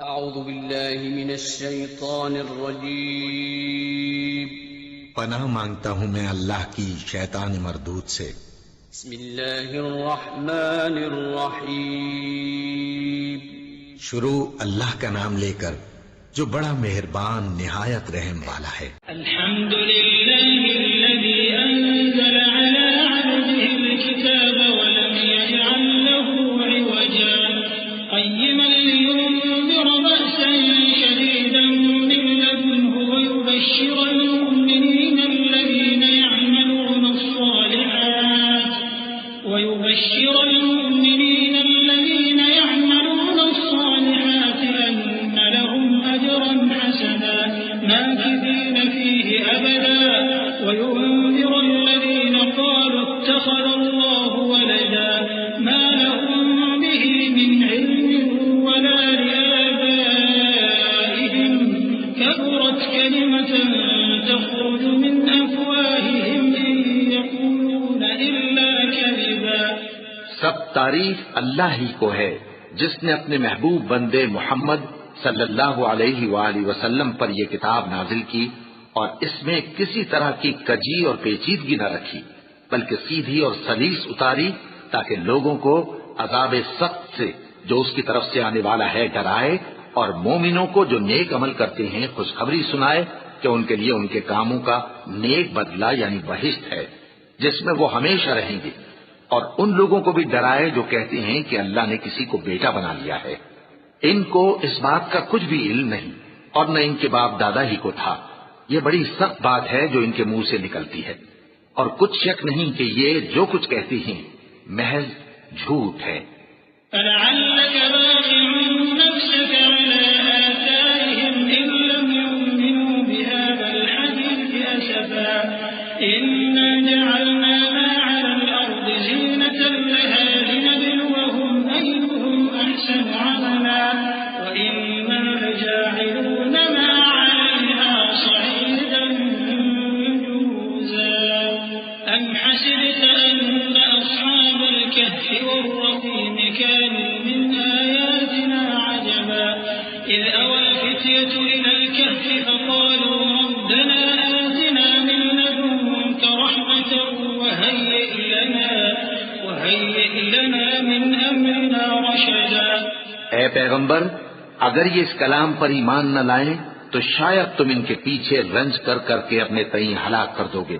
اعوذ باللہ من الشیطان الرجیم پناہ مانگتا ہوں میں اللہ کی شیطان مردود سے۔ بسم اللہ الرحمن الرحیم شروع اللہ کا نام لے کر جو بڑا مہربان نہایت رحم والا ہے۔ الحمد للہ الذی انزل على عبده الكتاب ولم يجعل له عوجا قیما لينذر بأسا شديدا من لدنه ويبشر المؤمنين الذين يعملون الصالحات أن لهم أجرا حسنا ماكثين فيه أبدا وينذر الذين قالوا اتخذ الله ولدا ما لهم به من علم ولا لآبائهم كبرت كلمة تخرج من أفواههم إن يقولون إلا كذبا۔ سب تعریف اللہ ہی کو ہے جس نے اپنے محبوب بندے محمد صلی اللہ علیہ وآلہ وسلم پر یہ کتاب نازل کی اور اس میں کسی طرح کی کجی اور پیچیدگی نہ رکھی بلکہ سیدھی اور سلیس اتاری تاکہ لوگوں کو عذاب سخت سے جو اس کی طرف سے آنے والا ہے ڈرائے اور مومنوں کو جو نیک عمل کرتے ہیں خوشخبری سنائے کہ ان کے لیے ان کے کاموں کا نیک بدلہ یعنی بہشت ہے جس میں وہ ہمیشہ رہیں گے، اور ان لوگوں کو بھی ڈرائے جو کہتے ہیں کہ اللہ نے کسی کو بیٹا بنا لیا ہے۔ ان کو اس بات کا کچھ بھی علم نہیں اور نہ ان کے باپ دادا ہی کو تھا۔ یہ بڑی سخت بات ہے جو ان کے منہ سے نکلتی ہے، اور کچھ شک نہیں کہ یہ جو کچھ کہتی ہیں محض جھوٹ ہے۔ فلعلك باخع نفسك على آثارهم إن لم يؤمنوا بهذا الحديث أسفا إنا جعلنا ما على الأرض زينة لها لنبلوهم أيهم أحسن عملا وإنا لجاعلون ما عليها صعيدا جرزا أم حسبت أن أصحاب الكهف والرقيم كانوا من آياتنا عجبا إذ أوى الفتية إلى الكهف فقالوا ربنا آتنا من لدنك رحمة وهيئ لنا من أمرنا رشدا۔ اے پیغمبر، اگر یہ اس کلام پر ایمان نہ لائیں تو شاید تم ان کے پیچھے رنج کر کر کے اپنے تئیں ہلاک کر دو گے۔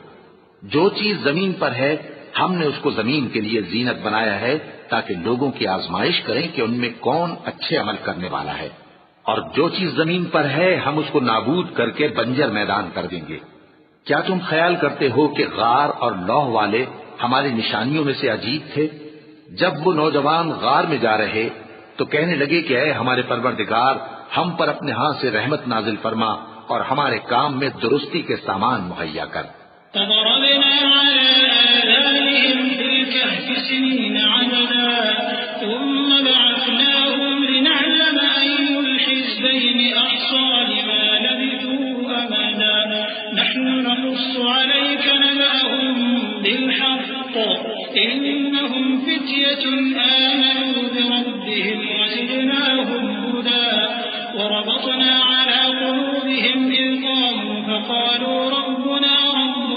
جو چیز زمین پر ہے ہم نے اس کو زمین کے لیے زینت بنایا ہے تاکہ لوگوں کی آزمائش کریں کہ ان میں کون اچھے عمل کرنے والا ہے، اور جو چیز زمین پر ہے ہم اس کو نابود کر کے بنجر میدان کر دیں گے۔ کیا تم خیال کرتے ہو کہ غار اور لوح والے ہماری نشانیوں میں سے عجیب تھے؟ جب وہ نوجوان غار میں جا رہے تو کہنے لگے کہ اے ہمارے پروردگار، ہم پر اپنے ہاں سے رحمت نازل فرما اور ہمارے کام میں درستی کے سامان مہیا کر۔ فضربنا على آذانهم في الكهف سنين عددا ثم بعثناهم لنعلم أي الحزبين أحصى لما لبثوا أمدا نحن نقص عليك نبأهم بالحق إنهم فتية آمنوا بربهم وزدناهم هدى وربطنا على قلوبهم إذ قاموا فقالوا ربنا رب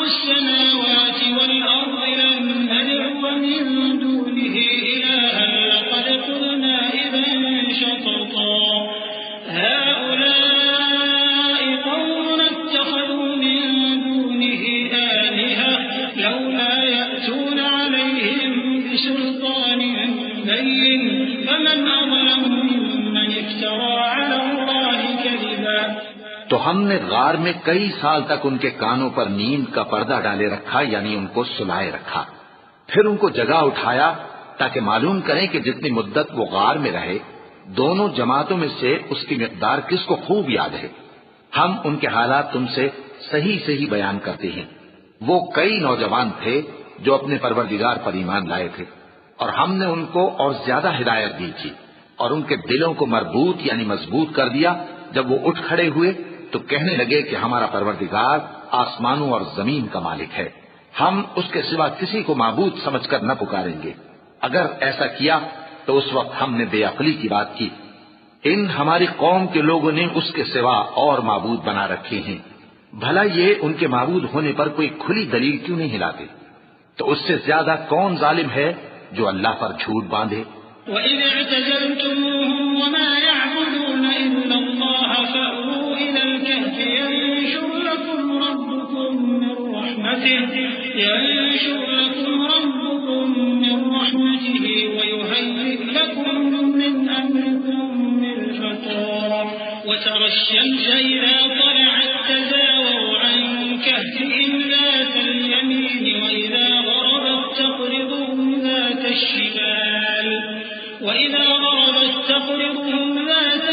السماوات والأرض لن ندعو من دونه إلها لقد قلنا إذا شططا هؤلاء قومنا اتخذوا من دونه آلهة لولا يأتون عليهم بسلطان بين فمن أظلم ممن افترى على الله كذبا۔ تو ہم نے غار میں کئی سال تک ان کے کانوں پر نیند کا پردہ ڈالے رکھا یعنی ان کو سلائے رکھا، پھر ان کو جگا اٹھایا تاکہ معلوم کریں کہ جتنی مدت وہ غار میں رہے دونوں جماعتوں میں سے اس کی مقدار کس کو خوب یاد ہے۔ ہم ان کے حالات تم سے صحیح بیان کرتے ہیں۔ وہ کئی نوجوان تھے جو اپنے پروردگار پر ایمان لائے تھے، اور ہم نے ان کو اور زیادہ ہدایت دی تھی اور ان کے دلوں کو مربوط یعنی مضبوط کر دیا۔ جب وہ اٹھ کھڑے ہوئے تو کہنے لگے کہ ہمارا پروردگار آسمانوں اور زمین کا مالک ہے، ہم اس کے سوا کسی کو معبود سمجھ کر نہ پکاریں گے۔ اگر ایسا کیا تو اس وقت ہم نے بے عقلی کی بات کی. ان ہماری قوم کے لوگوں نے اس کے سوا اور معبود بنا رکھے ہیں. بھلا یہ ان کے معبود ہونے پر کوئی کھلی دلیل کیوں نہیں ہلاتے؟ تو اس سے زیادہ کون ظالم ہے جو اللہ پر جھوٹ باندھے؟ وَإِذْ اعْتَزَلْتُمُوهُمْ وَمَا يَعْبُدُونَ إِلَّا اللَّهَ فَأْوُوا إِلَى الْكَهْفِ يَنشُرْ لَكُمْ رَبُّكُم مِّن رَّحْمَتِهِ وَيُهَيِّئْ لَكُم مِّنْ أَمْرِكُم مِّرْفَقًا. وَتَرَى الشَّمْسَ إِذَا طَلَعَت تَّزَاوَرُ عَن كَهْفِهِمْ ذَاتَ الْيَمِينِ وَإِذَا غَرَبَت تَّقْرِضُهُمْ ذَاتَ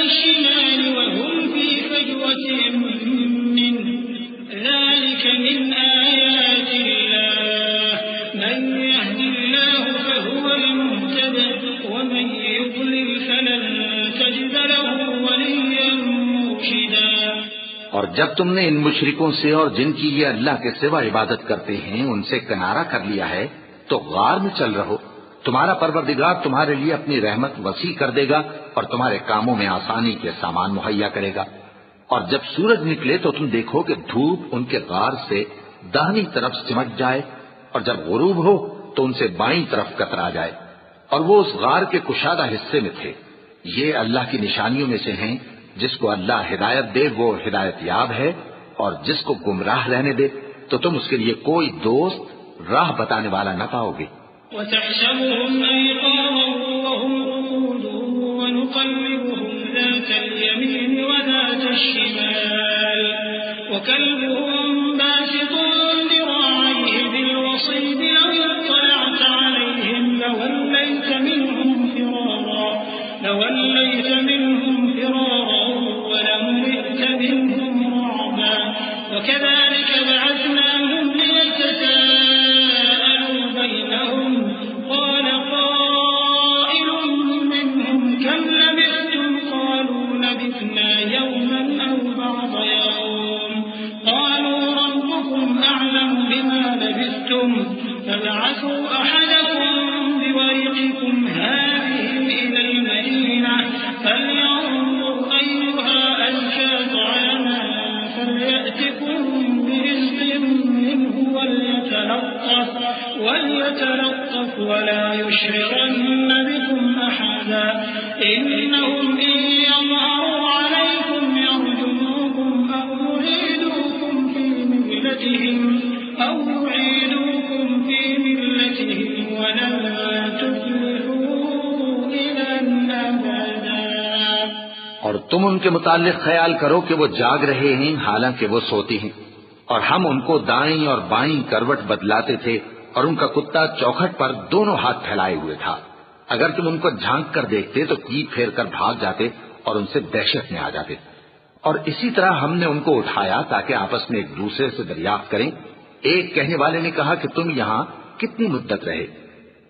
الشِّمَالِ وَهُمْ فِي فَجْوَةٍ مِّنْهُ. ذَلِكَ مِنْ آيَاتِ اللَّهِ. مَن يَهْدِ اللَّهُ فَهُوَ الْمُهْتَدِ وَمَن يُضْلِلْ فَلَن تَجِدَ لَهُ وَلِيًّا مُّرْشِدًا. اور جب تم نے ان مشرکوں سے اور جن کی یہ اللہ کے سوا عبادت کرتے ہیں ان سے کنارہ کر لیا ہے تو غار میں چل رہو. تمہارا پروردگار تمہارے لیے اپنی رحمت وسیع کر دے گا اور تمہارے کاموں میں آسانی کے سامان مہیا کرے گا. اور جب سورج نکلے تو تم دیکھو کہ دھوپ ان کے غار سے داہنی طرف سمٹ جائے اور جب غروب ہو تو ان سے بائیں طرف کترا جائے اور وہ اس غار کے کشادہ حصے میں تھے. یہ اللہ کی نشانیوں میں سے ہیں. جس کو اللہ ہدایت دے وہ ہدایت یاب ہے اور جس کو گمراہ رہنے دے تو تم اس کے لیے کوئی دوست راہ بتانے والا نہ پاؤ گے. وَتَحْسَبُهُمْ أَيْقَاظًا وَهُمْ رُقُودٌ وَنُقَلِّبُهُمْ ذَاتَ الْيَمِينِ وَذَاتَ الشِّمَالِ وَكَلْبُهُمْ بَاسِطٌ ذِرَاعَيْهِ بِالْوَصِيدِ لَوِ اطَّلَعْتَ عَلَيْهِمْ لَوَلَّيْتَ مِنْهُمْ فِرَارًا وَلَمُلِئْتَ مِنْهُمْ رُعْبًا. وَكَذَلِكَ بَعَثْنَاهُمْ لِيَتَسَاءَلُوا بَيْنَهُمْ قَالَ قَائِلٌ مِّنْهُمْ كَمْ لَبِثْتُمْ قَالُوا لَبِثْنَا يَوْمًا أَوْ بَعْضَ يَوْمٍ قَالُوا رَبُّكُمْ أَعْلَمُ بِمَا لَبِثْتُمْ فَابْعَثُوا أَحَدَكُم بِوَرِقِكُمْ هَٰذِهِ إِلَى الْمَدِينَةِ فَلْيَنظُرْ أَيُّهَا أَزْكَىٰ طَعَامًا فَلْيَأْتِكُم بِرِزْقٍ مِّنْهُ وَلْيَتَلَطَّفْ وَلَا يُشْعِرَنَّ بِكُمْ أَحَدًا. إِنَّهُمْ إِن يَظْهَرُوا عَلَيْكُمْ يَرْجُمُوكُمْ أَوْ يُعِيدُوكُمْ فِي مِلَّتِهِمْ وَلَن تُفْلِحُوا إِذًا أَبَدًا. اور تم ان کے متعلق خیال کرو کہ وہ جاگ رہے ہیں حالانکہ وہ سوتے ہیں اور ہم ان کو دائیں اور بائیں کروٹ بدلاتے تھے اور ان کا کتا چوکھٹ پر دونوں ہاتھ پھیلائے ہوئے تھا. اگر تم ان کو جھانک کر دیکھتے تو پیٹ پھیر کر بھاگ جاتے اور ان سے دہشت میں آ جاتے. اور اسی طرح ہم نے ان کو اٹھایا تاکہ آپس میں ایک دوسرے سے دریافت کریں. ایک کہنے والے نے کہا کہ تم یہاں کتنی مدت رہے؟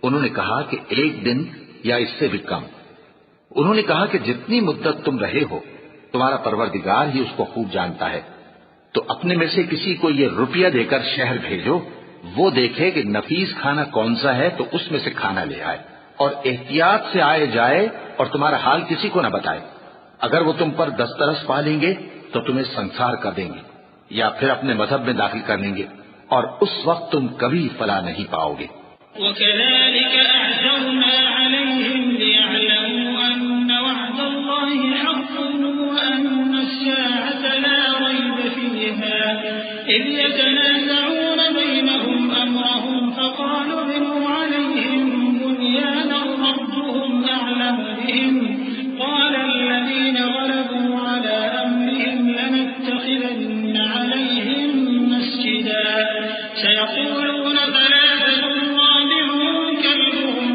انہوں نے کہا کہ 1 دن یا اس سے بھی کم. انہوں نے کہا کہ جتنی مدت تم رہے ہو تمہارا پروردگار ہی اس کو خوب جانتا ہے. تو اپنے میں سے کسی کو یہ روپیہ دے کر شہر بھیجو، وہ دیکھے کہ نفیس کھانا کون سا ہے تو اس میں سے کھانا لے آئے اور احتیاط سے آئے جائے اور تمہارا حال کسی کو نہ بتائے. اگر وہ تم پر دسترس پا لیں گے تو تمہیں سنسار کر دیں گے یا پھر اپنے مذہب میں داخل کر لیں گے اور اس وقت تم کبھی فلاح نہیں پاؤ گے. وَكَذَلِكَ أَعْثَرْنَا عَلَيْهِمْ لِيَعْلَمُوا أَنَّ وَعْدَ اللَّهِ حَقٌّ وَأَنَّ السَّاعَةَ لَا رَيْبَ فِيهَا إِذْ يَتَنَازَعُونَ بَيْنَهُمْ أَمْرَهُمْ فَقَالُوا ابْنُوا عَلَيْهِم بُنْيَانًا رَّبُّهُمْ أَعْلَمُ بِهِمْ قَالَ الَّذِينَ غَلَبُوا عَلَىٰ أَمْرِهِمْ لَنَتَّخِذَنَّ عَلَيْهِم مَّسْجِدًا سَيَقُولُونَ ثَلَاثَةٌ رَّابِعُهُمْ كَلْبُهُمْ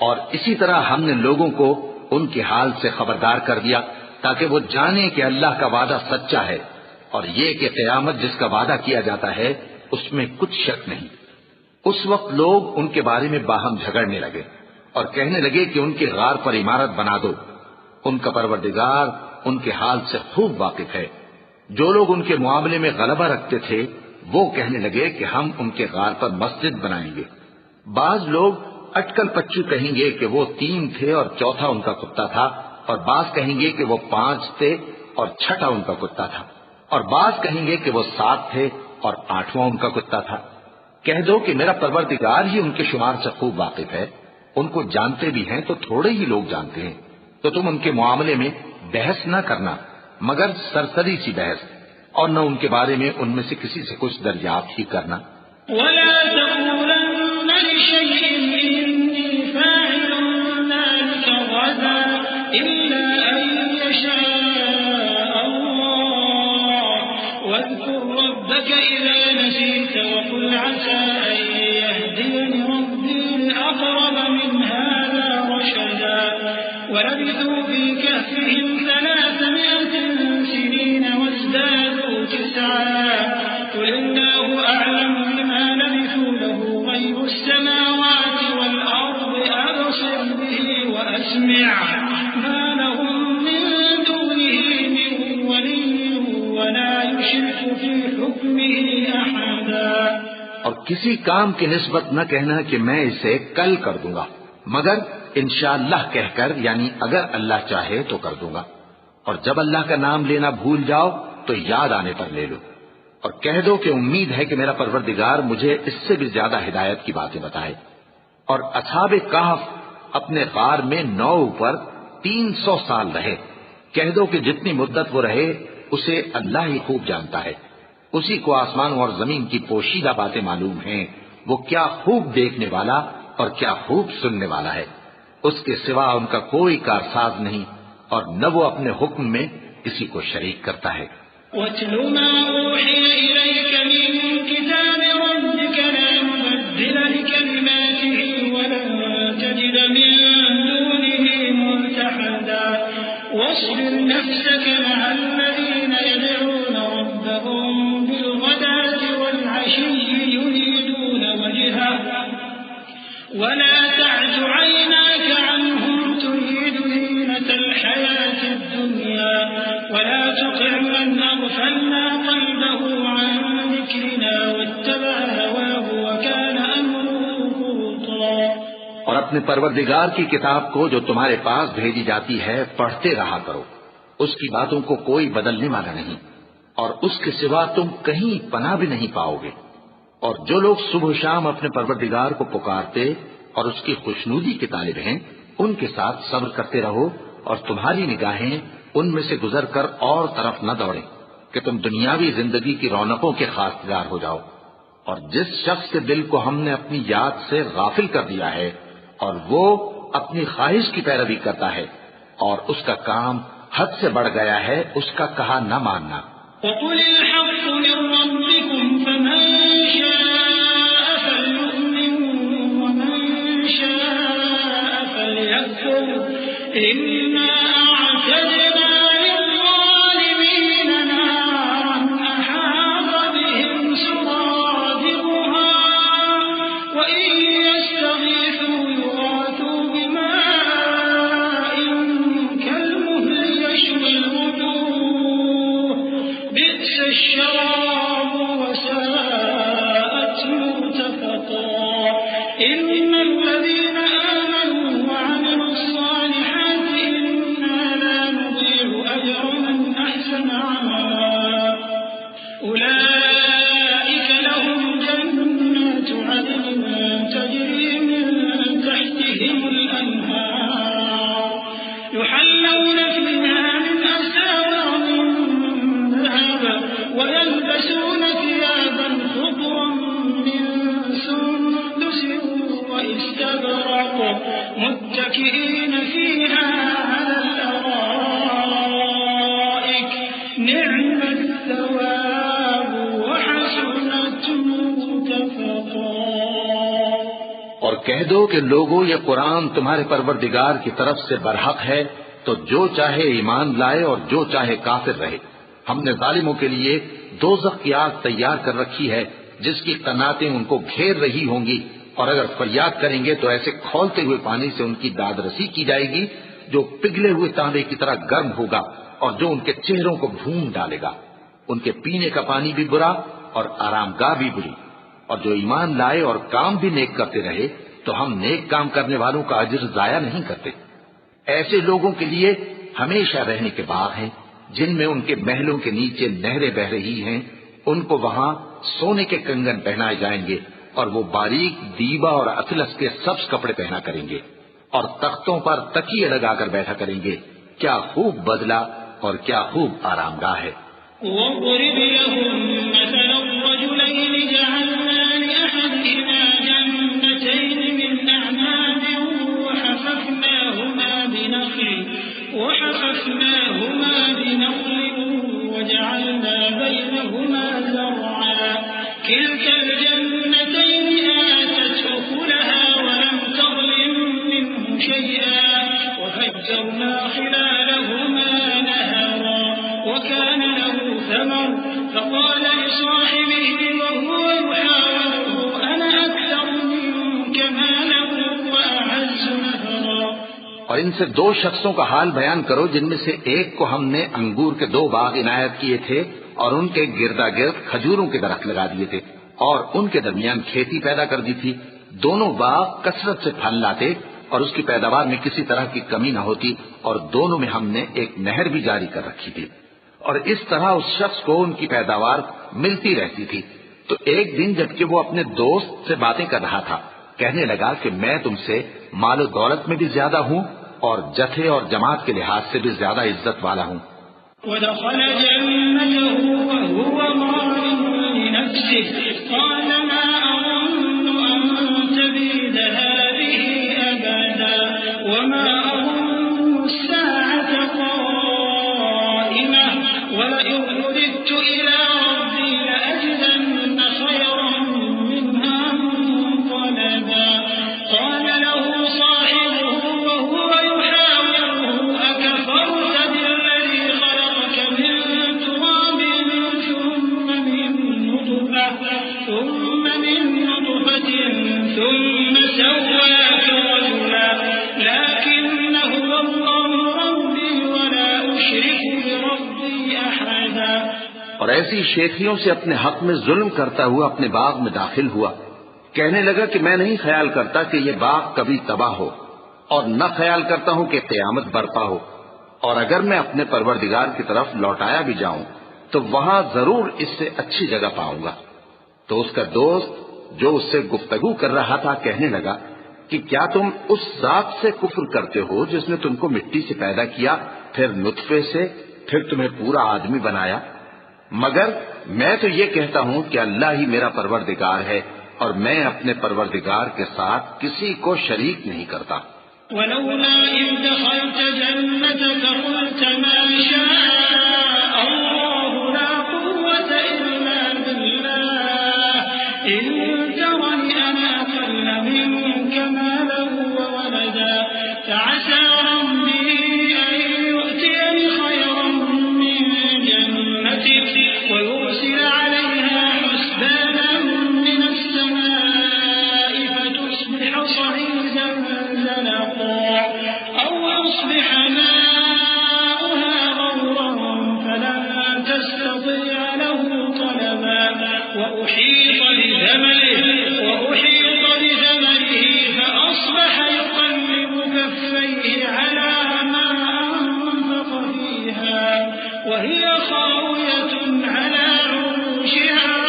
اور اسی طرح ہم نے لوگوں کو ان کے حال سے خبردار کر دیا تاکہ وہ جانیں کہ اللہ کا وعدہ سچا ہے، اور یہ کہ قیامت جس کا وعدہ کیا جاتا ہے اس میں کچھ شک نہیں۔ اس وقت لوگ ان کے بارے میں باہم جھگڑنے لگے اور کہنے لگے کہ ان کے غار پر عمارت بنا دو۔ ان کا پروردگار ان کے حال سے خوب واقف ہے۔ جو لوگ ان کے معاملے میں غلبہ رکھتے تھے وہ کہنے لگے کہ ہم ان کے غار پر مسجد بنائیں گے۔ بعض لوگ اٹکل پچو کہیں گے کہ وہ 3 تھے اور چوتھا ان کا کتا تھا، اور بعض کہیں گے کہ وہ 5 تھے اور چھٹا ان کا کتا تھا، اور بعض کہیں گے کہ وہ 7 تھے اور 8واں ان کا کتا تھا۔ کہہ دو کہ میرا پروردگار ہی ان کے شمار سے خوب واقف ہے، ان کو جانتے بھی ہیں تو تھوڑے ہی لوگ جانتے ہیں، تو تم ان کے معاملے میں بحث نہ کرنا مگر سرسری سی بحث، اور نہ ان کے بارے میں ان میں سے کسی سے کچھ دریافت ہی کرنا۔ ولا تقولن لشيء إني فاعل ذلك غدا إلا أن يشاء الله واذكر ربك إذا نسيت وقل عسى أن يهديني ربي لأقرب من هذا رشدا ولبثوا في كهفهم 300 سنين وازدادوا 9 قل الله أعلم بما لبثوا له غيب السماوات والأرض أبصر به وأسمع ما لهم من دونه من ولي ولا يشرك في حكمه أحدا۔ اور کسی کام کی نسبت نہ کہنا کہ میں اسے کل کر دوں گا، مگر انشاءاللہ کہہ کر، یعنی اگر اللہ چاہے تو کر دوں گا، اور جب اللہ کا نام لینا بھول جاؤ تو یاد آنے پر لے لو، اور کہہ دو کہ امید ہے کہ میرا پروردگار مجھے اس سے بھی زیادہ ہدایت کی باتیں بتائے۔ اور اصحاب کہف اپنے غار میں 9 پر 300 سال رہے۔ کہہ دو کہ جتنی مدت وہ رہے اسے اللہ ہی خوب جانتا ہے، اسی کو آسمانوں اور زمین کی پوشیدہ باتیں معلوم ہیں، وہ کیا خوب دیکھنے والا اور کیا خوب سننے والا ہے۔ اس کے سوا ان کا کوئی کارساز نہیں، اور نہ وہ اپنے حکم میں کسی کو شریک کرتا ہے۔ وَاتْلُ مَا أُوحِيَ إِلَيْكَ مِن كِتَابِ رَبِّكَ لَا مُبَدِّلَ لِكَلِمَاتِهِ وَلَن تَجِدَ مِن دُونِهِ مُلْتَحَدًا وَاصْبِرْ نَفْسَكَ مَعَ الَّذِينَ يَدْعُونَ رَبَّهُم بِالْغَدَاةِ وَالْعَشِيِّ يُرِيدُونَ وَجْهَهُ وَلَا تَعْدُ عَيْنَاكَ عَنْهُمْ تُرِيدُ زِينَةَ الْحَيَاةِ الدُّنْيَا وَلَا تُطِعْ مَنْ أَغْفَلْنَا قَلْبَهُ عَنْ ذِكْرِنَا وَاتَّبَعَ هَوَاهُ وَكَانَ أَمْرُهُ فُرُطًا۔ اور اپنے پروردگار کی کتاب کو جو تمہارے پاس بھیجی جاتی ہے پڑھتے رہا کرو، اس کی باتوں کو کوئی بدلنے والا نہیں، اور اس کے سوا تم کہیں پناہ بھی نہیں پاؤ گے۔ اور جو لوگ صبح و شام اپنے پروردگار کو پکارتے اور اس کی خوشنودی کے طالب ہیں، ان کے ساتھ صبر کرتے رہو، اور تمہاری نگاہیں ان میں سے گزر کر اور طرف نہ دوڑیں کہ تم دنیاوی زندگی کی رونقوں کے خاصدار ہو جاؤ۔ اور جس شخص کے دل کو ہم نے اپنی یاد سے غافل کر دیا ہے اور وہ اپنی خواہش کی پیروی کرتا ہے اور اس کا کام حد سے بڑھ گیا ہے، اس کا کہا نہ ماننا۔ وَقُلِ الْحَقُّ مِن رَّبِّكُمْ فَمَن شَاءَ فَلْيُؤْمِن وَمَن شَاءَ فَلْيَكْفُرْ إِنَّا أَعْتَدْنَا لِلظَّالِمِينَ نَارًا أَحَاطَ بِهِمْ سُرَادِقُهَا وَإِن يَسْتَغِيثُوا يُغَاثُوا بِمَاءٍ كَالْمُهْلِ يَشْوِي الْوُجُوهَ بِئْسَ الشَّرَابُ وَسَاءَتْ مُرْتَفَقًا إِنَّ الَّذِينَ آمَنُوا وَعَمِلُوا الصَّالِحَاتِ إِنَّا لَا نُضِيعُ أَجْرَ مَنْ أَحْسَنَ عَمَلًا أُولَئِكَ لَهُمْ جَنَّاتُ عَدْنٍ تَجْرِي مِن تَحْتِهِمُ الْأَنْهَارُ يُحَلَّوْنَ فِيهَا مِنْ أَسَاوِرَ مِن ذَهَبٍ وَيَلْبَسُونَ ثِيَابًا خُضْرًا مِّن سُندُسٍ وَإِسْتَبْرَقٍ مُتَّكِئِينَ فِيهَا عَلَى الْأَرَائِكِ نِعْمَ الثَّوَابُ وَحَسُنَتْ مُرْتَفَقًا۔ اور کہہ دو کہ لوگوں یہ قرآن تمہارے پروردگار کی طرف سے برحق ہے، تو جو چاہے ایمان لائے اور جو چاہے کافر رہے۔ ہم نے ظالموں کے لیے دوزخ کی آگ تیار کر رکھی ہے جس کی قناتیں ان کو گھیر رہی ہوں گی، اور اگر فریاد کریں گے تو ایسے کھولتے ہوئے پانی سے ان کی داد رسی کی جائے گی جو پگھلے ہوئے تانبے کی طرح گرم ہوگا اور جو ان کے چہروں کو بھون ڈالے گا۔ ان کے پینے کا پانی بھی برا اور آرام گاہ بھی بری۔ اور جو ایمان لائے اور کام بھی نیک کرتے رہے تو ہم نیک کام کرنے والوں کا اجر ضائع نہیں کرتے۔ ایسے لوگوں کے لیے ہمیشہ رہنے کے باغ ہیں جن میں ان کے محلوں کے نیچے نہریں بہ رہی ہیں، ان کو وہاں سونے کے کنگن پہنائے جائیں گے اور وہ باریک دیبا اور اطلس کے سبز کپڑے پہنا کریں گے اور تختوں پر تکیے لگا کر بیٹھا کریں گے۔ کیا خوب بدلہ اور کیا خوب آرام گاہ ہے۔ وَاضْرِبْ لَهُم مَّثَلَ الرَّجُلَيْنِ جَعَلْنَا لِأَحَدِهِمَا جَنَّتَيْنِ مِنْ أَعْنَابٍ وَحَفَفْنَاهُمَا بِنَخْلٍ وَجَعَلْنَا بَيْنَهُمَا زَرْعًا كِلْتَا الْجَنَّتَيْنِ آتَتْ أُكُلَهَا وَلَمْ تَظْلِم مِّنْهُ شَيْئًا وَفَجَّرْنَا خِلَالَهُمَا نَهَرًا وَكَانَ لَهُ ثَمَرٌ فَقَالَ لِصَاحِبِهِ وَهُوَ يُحَاوِرُهُ أَنَا أَكْثَرُ مِنكَ مَالًا وَأَعَزُّ نَفَرًا۔ اور ان سے دو شخصوں کا حال بیان کرو جن میں سے ایک کو ہم نے انگور کے 2 باغ عنایت کیے تھے اور ان کے گردا گرد کھجوروں کے درخت لگا دیے تھے اور ان کے درمیان کھیتی پیدا کر دی تھی۔ دونوں باغ کثرت سے پھل لاتے اور اس کی پیداوار میں کسی طرح کی کمی نہ ہوتی، اور دونوں میں ہم نے ایک نہر بھی جاری کر رکھی تھی، اور اس طرح اس شخص کو ان کی پیداوار ملتی رہتی تھی۔ تو ایک دن جبکہ وہ اپنے دوست سے باتیں کر رہا تھا، کہنے لگا کہ میں تم سے مال و دولت میں بھی زیادہ ہوں اور جتھے اور جماعت کے لحاظ سے بھی زیادہ عزت والا ہوں۔ وَدَخَلَ جَنَّتَهُ وَهُوَ ظَالِمٌ لِنَفْسِهِ قَالَ مَا أَظُنُّ أَن تَبِيدَ هَٰذِهِ أَبَدًا وَمَا أَظُنُّ السَّاعَةَ قَائِمَةً وَلَئِن رُّدِدتُّ إِلَىٰ رَبِّي لَأَجِدَنَّ خَيْرًا مِّنْهَا مُنقَلَبًا قَالَ لَهُ صَاحِبُهُ وَهُوَ يُحَاوِرُهُ أَكَفَرْتَ بِالَّذِي خَلَقَكَ مِن تُرَابٍ ثُمَّ مِن نُّطْفَةٍ ثُمَّ سَوَّاكَ رَجُلًا لَّٰكِنَّ هُوَ اللَّهُ رَبِّي وَلَا أُشْرِكُ بِرَبِّي أَحَدًا۔ اور ایسی شیخیوں سے اپنے حق میں ظلم کرتا ہوا اپنے باغ میں داخل ہوا، کہنے لگا کہ میں نہیں خیال کرتا کہ یہ باغ کبھی تباہ ہو، اور نہ خیال کرتا ہوں کہ قیامت برپا ہو، اور اگر میں اپنے پروردگار کی طرف لوٹایا بھی جاؤں تو وہاں ضرور اس سے اچھی جگہ پاؤں گا۔ تو اس کا دوست جو اس سے گفتگو کر رہا تھا کہنے لگا کہ کیا تم اس ذات سے کفر کرتے ہو جس نے تم کو مٹی سے پیدا کیا، پھر نطفے سے، پھر تمہیں پورا آدمی بنایا؟ مگر میں تو یہ کہتا ہوں کہ اللہ ہی میرا پروردگار ہے اور میں اپنے پروردگار کے ساتھ کسی کو شریک نہیں کرتا۔ ولولا إذ دخلت جنتك قلت ما شاء الله لا قوة إلا بالله إن ترني أنا أقل منك مالا وولدا فعسى ربي أن يؤتيني خيرا من جنتك ويرسل عليها حسبانا من السماء فتصبح صعيدا زلقا أو يصبح ماؤها غورا فلن تستطيع له طلبا وأحيط بثمره فأصبح يقلب كفيه على ما أنفق فيها وهي خاوية على عروشها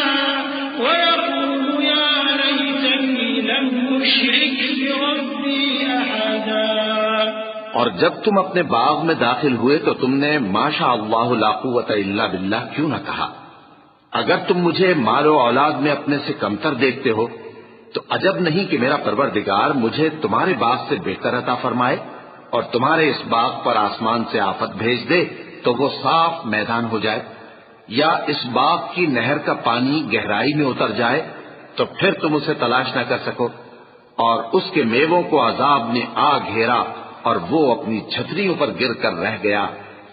ويقول يا ليتني لم أشرك بربي أحدا۔ اور جب تم اپنے باغ میں داخل ہوئے تو تم نے ماشاء اللہ لا قوت الا باللہ کیوں نہ کہا؟ اگر تم مجھے مال و اولاد میں اپنے سے کمتر دیکھتے ہو تو عجب نہیں کہ میرا پروردگار مجھے تمہارے باغ سے بہتر عطا فرمائے اور تمہارے اس باغ پر آسمان سے آفت بھیج دے تو وہ صاف میدان ہو جائے، یا اس باغ کی نہر کا پانی گہرائی میں اتر جائے تو پھر تم اسے تلاش نہ کر سکو۔ اور اس کے میووں کو عذاب نے آ گھیرا اور وہ اپنی چھتریوں پر گر کر رہ گیا،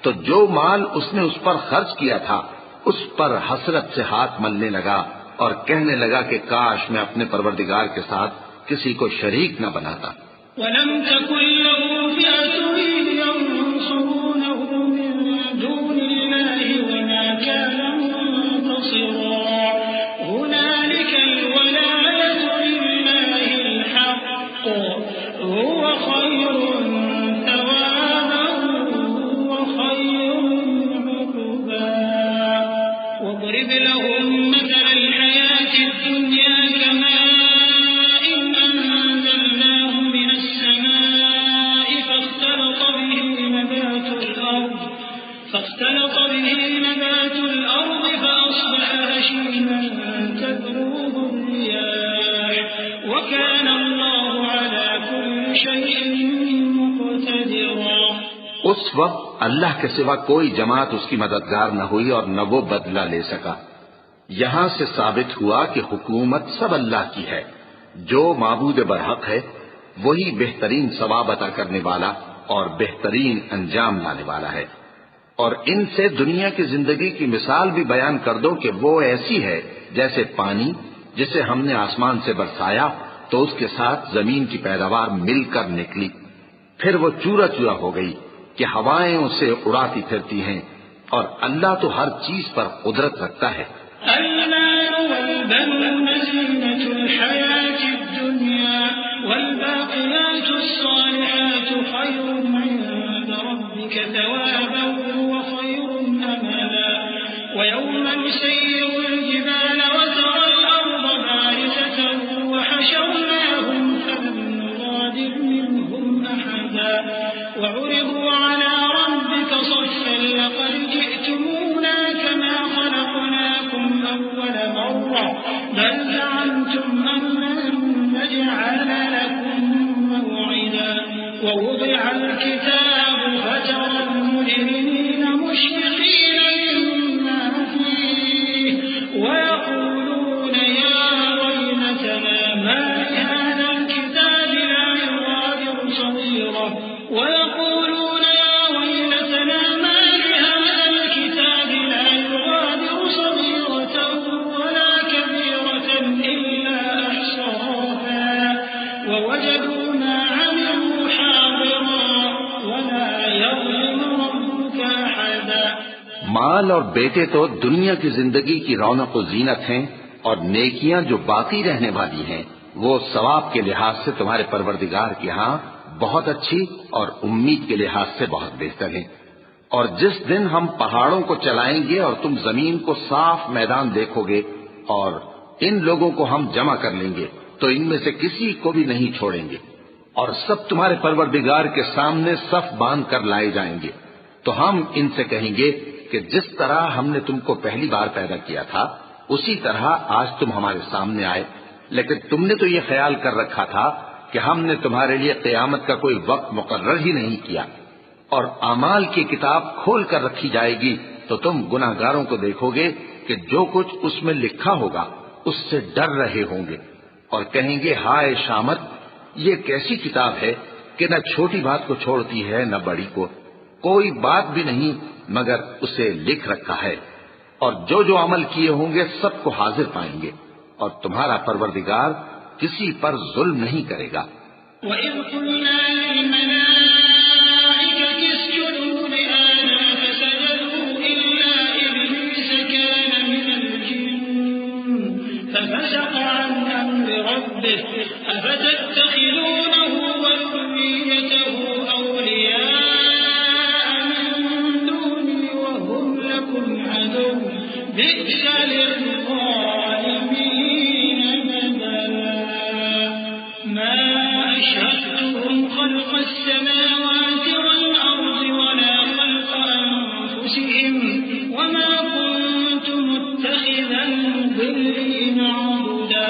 تو جو مال اس نے اس پر خرچ کیا تھا اس پر حسرت سے ہاتھ ملنے لگا اور کہنے لگا کہ کاش میں اپنے پروردگار کے ساتھ کسی کو شریک نہ بناتا۔ وَلَمْ تَكُنْ لَهُ فِئَةٌ يَنصُرُونَهُ مِن دُونِ اللَّهِ وَمَا كَانَ مُنتَصِرًا هُنَالِكَ الْوَلَايَةُ لِلَّهِ الْحَقِّ هُوَ خَيْرٌ ثَوَابًا وَخَيْرٌ عُقْبًا وَاضْرِبْ لَهُم مَّثَلَ الْحَيَاةِ الدُّنْيَا كَمَاءٍ أَنزَلْنَاهُ مِنَ السَّمَاءِ فاختلط به نبات الأرض فأصبح هشيما تذروه الرياح وكان الله على كل شيء مقتدرا۔ اس وقت اللہ کے سوا کوئی جماعت اس کی مددگار نہ ہوئی اور نہ وہ بدلہ لے سکا۔ یہاں سے ثابت ہوا کہ حکومت سب اللہ کی ہے، جو معبود برحق ہے وہی بہترین ثواب عطا کرنے والا اور بہترین انجام لانے والا ہے۔ اور ان سے دنیا کی زندگی کی مثال بھی بیان کر دو کہ وہ ایسی ہے جیسے پانی جسے ہم نے آسمان سے برسایا تو اس کے ساتھ زمین کی پیداوار مل کر نکلی، پھر وہ چورا چورا ہو گئی کہ ہوائیں اسے اڑاتی پھرتی ہیں، اور اللہ تو ہر چیز پر قدرت رکھتا ہے۔ المال والبنون زينة الحياة الدنيا والباقيات الصالحات خير عند ربك ثوابا وخير أملا ويوم نسير الجبال وترى الأرض بارزة وحشرناهم فلم نغادر منهم أحدا وعرضوا على ربك صفا لقد جئتمونا كما خلقناكم أول مرة بل زعمتم أن لن نجعل لكم موعدا ووضع الكتاب فترى المجرمين مشفقين مما فيه ويقولون يا ويلتنا ما لهذا الكتاب لا يغادر صغيرة ويقولون يا ويلتنا ما لهذا الكتاب لا يغادر صغيرة ولا كبيرة إلا أحصاها ووجدوا ما عملوا حاضرا ولا يظلم ربك أحدا۔ مال اور بیٹے تو دنیا کی زندگی کی رونق و زینت ہیں، اور نیکیاں جو باقی رہنے والی ہیں وہ ثواب کے لحاظ سے تمہارے پروردگار کے ہاں بہت اچھی اور امید کے لحاظ سے بہت بہتر ہیں۔ اور جس دن ہم پہاڑوں کو چلائیں گے اور تم زمین کو صاف میدان دیکھو گے اور ان لوگوں کو ہم جمع کر لیں گے تو ان میں سے کسی کو بھی نہیں چھوڑیں گے، اور سب تمہارے پروردگار کے سامنے صف باندھ کر لائے جائیں گے، تو ہم ان سے کہیں گے کہ جس طرح ہم نے تم کو پہلی بار پیدا کیا تھا اسی طرح آج تم ہمارے سامنے آئے، لیکن تم نے تو یہ خیال کر رکھا تھا کہ ہم نے تمہارے لیے قیامت کا کوئی وقت مقرر ہی نہیں کیا۔ اور اعمال کی کتاب کھول کر رکھی جائے گی تو تم گناہگاروں کو دیکھو گے کہ جو کچھ اس میں لکھا ہوگا اس سے ڈر رہے ہوں گے، اور کہیں گے ہائے شامت، یہ کیسی کتاب ہے کہ نہ چھوٹی بات کو چھوڑتی ہے نہ بڑی کو، کوئی بات بھی نہیں مگر اسے لکھ رکھا ہے، اور جو عمل کیے ہوں گے سب کو حاضر پائیں گے، اور تمہارا پروردگار کسی پر ظلم نہیں کرے گا۔ وَإِذْ قُلْنَا لِلْمَلَائِكَةِ اسْجُدُوا لِآدَمَ فَسَجَدُوا إِلَّا إِبْلِيسَ كَانَ مِنَ الْجِنِّ فَفَسَقَ عَنْ أَمْرِ رَبِّهِ أَفَتَتَّخِذُونَهُ وَذُرِّيَّتَهُ أَوْلِيَاءَ مِن دُونِي وَهُمْ لَكُمْ عَدُوٌّ بِئْسَ لِلظَّالِمِينَ بَدَلًا مَا أَشْهَدتُّهُمْ خَلْقَ السَّمَاوَاتِ وَالْأَرْضِ وَلَا خَلْقَ أَنفُسِهِمْ وَمَا كُنتُ مُتَّخِذَ الْمُضِلِّينَ عَضُدًا۔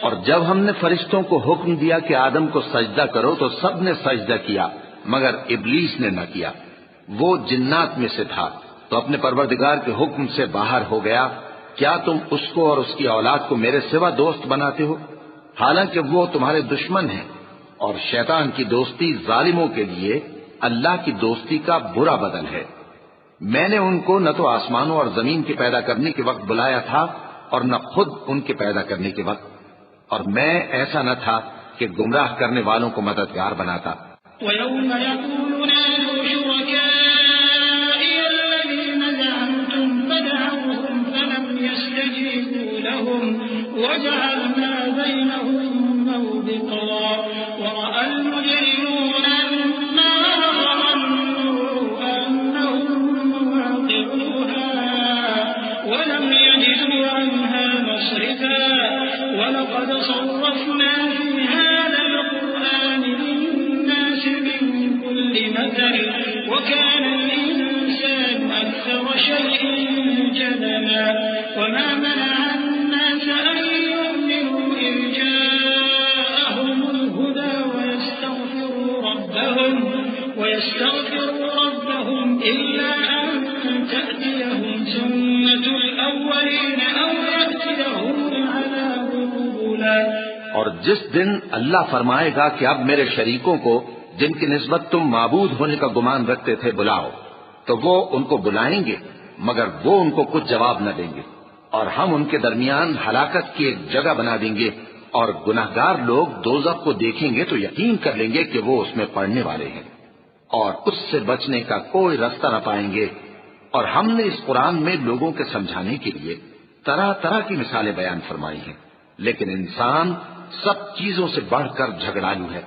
اور جب ہم نے فرشتوں کو حکم دیا کہ آدم کو سجدہ کرو تو سب نے سجدہ کیا مگر ابلیس نے نہ کیا، وہ جنات میں سے تھا تو اپنے پروردگار کے حکم سے باہر ہو گیا۔ کیا تم اس کو اور اس کی اولاد کو میرے سوا دوست بناتے ہو؟ حالانکہ وہ تمہارے دشمن ہیں، اور شیطان کی دوستی ظالموں کے لیے اللہ کی دوستی کا برا بدل ہے۔ میں نے ان کو نہ تو آسمانوں اور زمین کے پیدا کرنے کے وقت بلایا تھا اور نہ خود ان کے پیدا کرنے کے وقت، اور میں ایسا نہ تھا کہ گمراہ کرنے والوں کو مددگار بناتا۔ وَيَوْمَ يَقُولُ نَادُوا شُرَكَائِيَ الَّذِينَ زَعَمْتُمْ فَدَعَوْهُمْ فَلَمْ يَسْتَجِيبُوا لَهُمْ وَجَعَلْنَا بَيْنَهُم مَّوْبِقًا وَرَأَى الْمُجْرِمُونَ النَّارَ وَظَنُّوا أَنَّهُم مُّوَاقِعُوهَا وَلَمْ يَجِدُوا عَنْهَا مَصْرِفًا وَلَقَدْ صَرَّفْنَا فِي هَٰذَا الْقُرْآنِ لِلنَّاسِ مِن كُلِّ مَثَلٍ وَكَانَ الْإِنسَانُ أَكْثَرَ شَيْءٍ جَدَلًا وَمَا مَنَعَ النَّاسَ أَن يُؤْمِنُوا إِذْ جَاءَهُمُ الْهُدَىٰ وَيَسْتَغْفِرُوا رَبَّهُمْ إِلَّا أَن تَأْتِيَهُمْ سُنَّةُ الْأَوَّلِينَ أَوْ يَأْتِيَهُمُ الْعَذَابُ قُبُلًا۔ اور جس دن اللہ فرمائے گا کہ اب میرے شریکوں کو جن کی نسبت تم معبود ہونے کا گمان رکھتے تھے بلاؤ، تو وہ ان کو بلائیں گے مگر وہ ان کو کچھ جواب نہ دیں گے، اور ہم ان کے درمیان ہلاکت کی ایک جگہ بنا دیں گے، اور گناہگار لوگ دوزخ کو دیکھیں گے تو یقین کر لیں گے کہ وہ اس میں پڑنے والے ہیں، اور اس سے بچنے کا کوئی راستہ نہ پائیں گے۔ اور ہم نے اس قرآن میں لوگوں کے سمجھانے کے لیے طرح طرح کی مثالیں بیان فرمائی ہیں، لیکن انسان سب چیزوں سے بڑھ کر جھگڑالو ہے،